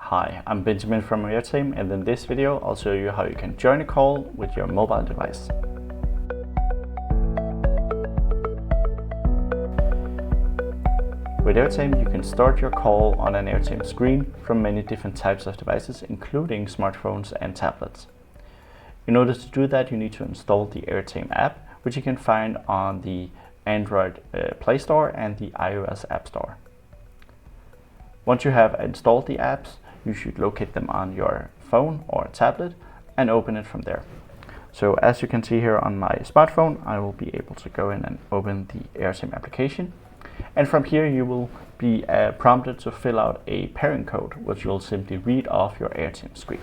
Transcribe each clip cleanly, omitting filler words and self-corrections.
Hi, I'm Benjamin from Airtame, and in this video I'll show you how you can join a call with your mobile device. With Airtame you can start your call on an Airtame screen from many different types of devices, including smartphones and tablets. In order to do that, you need to install the Airtame app, which you can find on the Android Play Store and the iOS App Store. Once you have installed the apps, you should locate them on your phone or tablet and open it from there. So as you can see here on my smartphone, I will be able to go in and open the Airtame application. And from here you will be prompted to fill out a pairing code, which you'll simply read off your Airtame screen.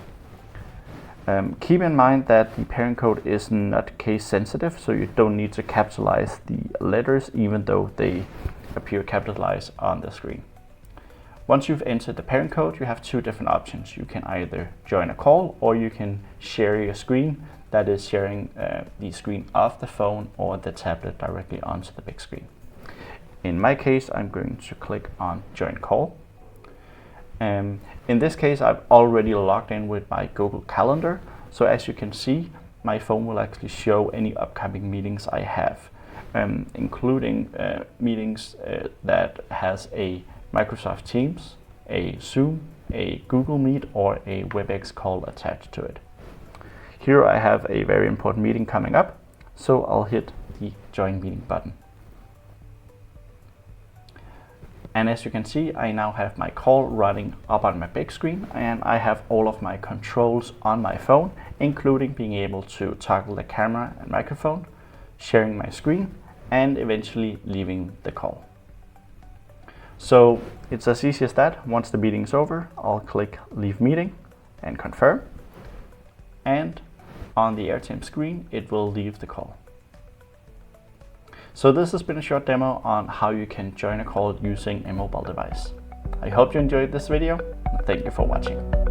Keep in mind that the pairing code is not case sensitive, so you don't need to capitalize the letters even though they appear capitalized on the screen. Once you've entered the pairing code, you have two different options. You can either join a call or you can share your screen, that is sharing the screen of the phone or the tablet directly onto the big screen. In my case, I'm going to click on join call. In this case, I've already logged in with my Google Calendar. So as you can see, my phone will actually show any upcoming meetings I have, including meetings that has a Microsoft Teams, a Zoom, a Google Meet, or a WebEx call attached to it. Here I have a very important meeting coming up, so I'll hit the join meeting button. And as you can see, I now have my call running up on my big screen, and I have all of my controls on my phone, including being able to toggle the camera and microphone, sharing my screen, and eventually leaving the call. So it's as easy as that. Once the meeting is over, I'll click leave meeting and confirm. And on the Airtame screen, it will leave the call. So this has been a short demo on how you can join a call using a mobile device. I hope you enjoyed this video. Thank you for watching.